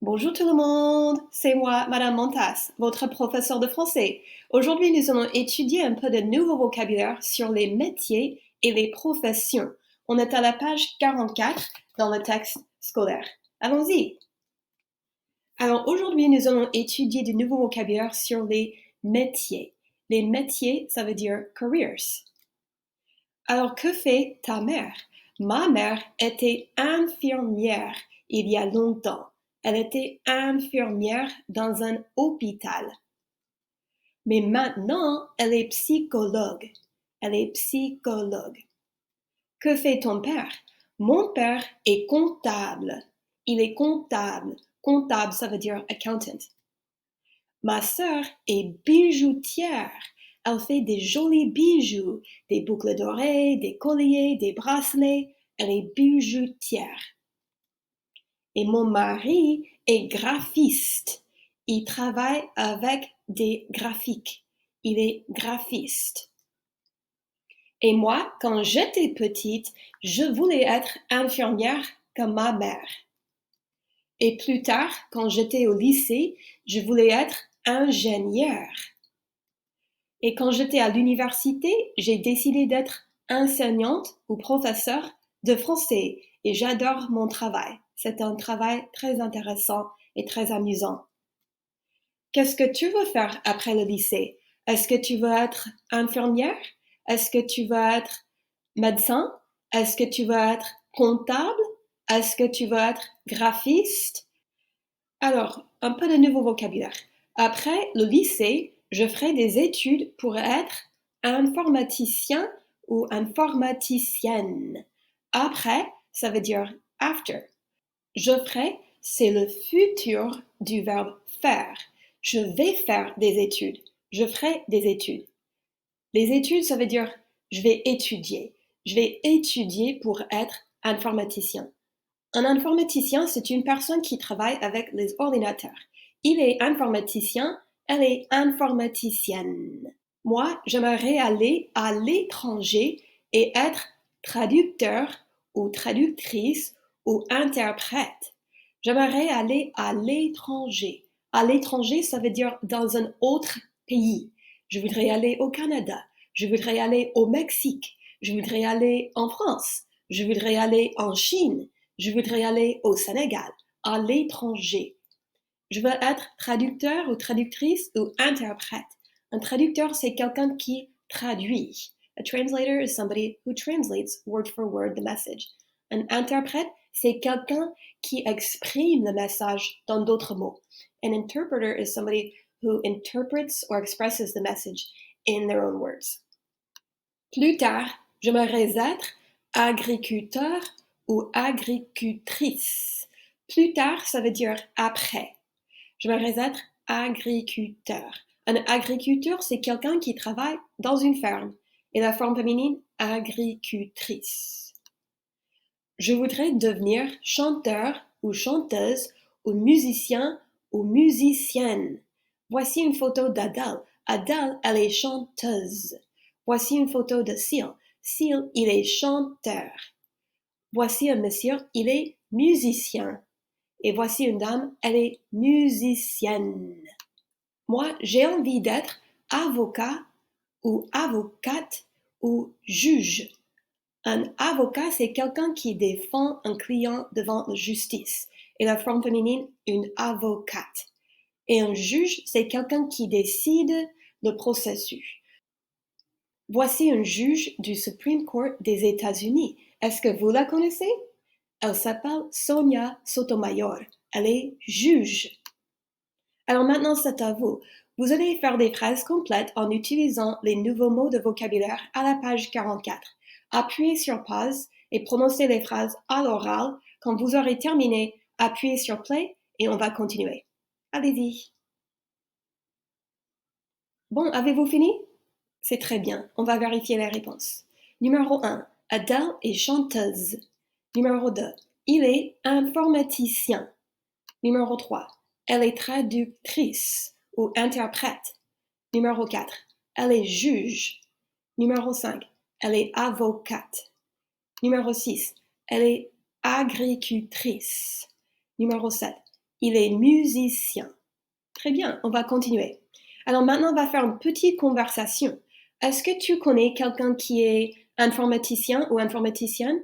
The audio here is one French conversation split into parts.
Bonjour tout le monde, c'est moi, Madame Montas, votre professeur de français. Aujourd'hui, nous allons étudier un peu de nouveau vocabulaire sur les métiers et les professions. On est à la page 44 dans le texte scolaire. Allons-y. Alors aujourd'hui, nous allons étudier du nouveau vocabulaire sur les métiers. Les métiers, ça veut dire careers. Alors, que fait ta mère? Ma mère était infirmière il y a longtemps. Elle était infirmière dans un hôpital. Mais maintenant, elle est psychologue. Elle est psychologue. Que fait ton père? Mon père est comptable. Il est comptable. Comptable, ça veut dire accountant. Ma sœur est bijoutière. Elle fait des jolis bijoux, des boucles d'oreilles, des colliers, des bracelets. Elle est bijoutière. Et mon mari est graphiste. Il travaille avec des graphiques. Il est graphiste. Et moi, quand j'étais petite, je voulais être infirmière comme ma mère. Et plus tard, quand j'étais au lycée, je voulais être ingénieure. Et quand j'étais à l'université, j'ai décidé d'être enseignante ou professeure de français et j'adore mon travail. C'est un travail très intéressant et très amusant. Qu'est-ce que tu veux faire après le lycée? Est-ce que tu veux être infirmière? Est-ce que tu veux être médecin? Est-ce que tu veux être comptable? Est-ce que tu veux être graphiste? Alors, un peu de nouveau vocabulaire. Après le lycée, je ferai des études pour être informaticien ou informaticienne. Après, ça veut dire after. Je ferai, c'est le futur du verbe faire. Je vais faire des études. Je ferai des études. Les études, ça veut dire je vais étudier. Je vais étudier pour être informaticien. Un informaticien, c'est une personne qui travaille avec les ordinateurs. Il est informaticien, elle est informaticienne. Moi, j'aimerais aller à l'étranger et être traducteur ou traductrice ou interprète. J'aimerais aller à l'étranger. À l'étranger, ça veut dire dans un autre pays. Je voudrais aller au Canada. Je voudrais aller au Mexique. Je voudrais aller en France. Je voudrais aller en Chine. Je voudrais aller au Sénégal, à l'étranger. Je veux être traducteur ou traductrice ou interprète. Un traducteur, c'est quelqu'un qui traduit. A translator is somebody who translates word for word the message. Un interprète, c'est quelqu'un qui exprime le message dans d'autres mots. An interpreter is somebody who interprets or expresses the message in their own words. Plus tard, j'aimerais être agriculteur ou agricultrice. Plus tard, ça veut dire après. J'aimerais être agriculteur. Un agriculteur, c'est quelqu'un qui travaille dans une ferme. Et la forme féminine, agricultrice. Je voudrais devenir chanteur ou chanteuse ou musicien ou musicienne. Voici une photo d'Adèle. Adèle, elle est chanteuse. Voici une photo de Seal. Seal, il est chanteur. Voici un monsieur, il est musicien. Et voici une dame, elle est musicienne. Moi, j'ai envie d'être avocat ou avocate ou juge. Un avocat, c'est quelqu'un qui défend un client devant la justice. Et la forme féminine, une avocate. Et un juge, c'est quelqu'un qui décide le processus. Voici un juge du Supreme Court des États-Unis. Est-ce que vous la connaissez? Elle s'appelle Sonia Sotomayor. Elle est juge. Alors maintenant, c'est à vous. Vous allez faire des phrases complètes en utilisant les nouveaux mots de vocabulaire à la page 44. Appuyez sur pause et prononcez les phrases à l'oral. Quand vous aurez terminé, appuyez sur play et on va continuer. Allez-y. Bon, avez-vous fini? C'est très bien. On va vérifier les réponses. Numéro 1. Adele est chanteuse. Numéro 2. Il est informaticien. Numéro 3. Elle est traductrice ou interprète. Numéro 4. Elle est juge. Numéro 5. Elle est avocate. Numéro 6. Elle est agricultrice. Numéro 7. Il est musicien. Très bien, on va continuer. Alors maintenant, on va faire une petite conversation. Est-ce que tu connais quelqu'un qui est informaticien ou informaticienne?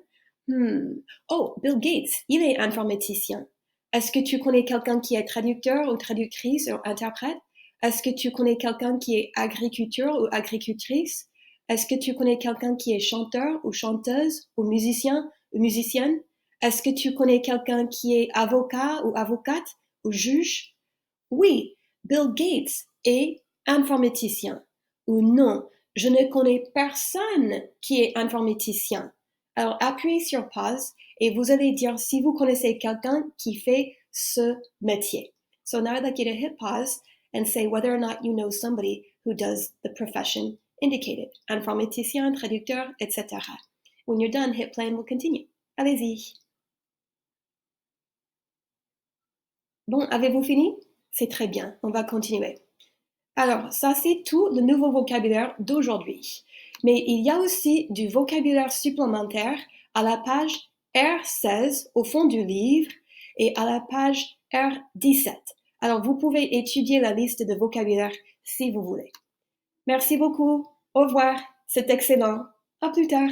Oh, Bill Gates, il est informaticien. Est-ce que tu connais quelqu'un qui est traducteur ou traductrice ou interprète? Est-ce que tu connais quelqu'un qui est agriculteur ou agricultrice? Est-ce que tu connais quelqu'un qui est chanteur ou chanteuse ou musicien ou musicienne? Est-ce que tu connais quelqu'un qui est avocat ou avocate ou juge? Oui, Bill Gates est informaticien. Ou non, je ne connais personne qui est informaticien. Alors appuyez sur pause et vous allez dire si vous connaissez quelqu'un qui fait ce métier. So now I'd like you to hit pause and say whether or not you know somebody who does the profession indicated. Informaticien, traducteur, etc. When you're done, hit play and we'll continue. Allez-y. Bon, avez-vous fini? C'est très bien, on va continuer. Alors, ça c'est tout le nouveau vocabulaire d'aujourd'hui. Mais il y a aussi du vocabulaire supplémentaire à la page R16 au fond du livre et à la page R17. Alors, vous pouvez étudier la liste de vocabulaire si vous voulez. Merci beaucoup. Au revoir. C'est excellent. À plus tard.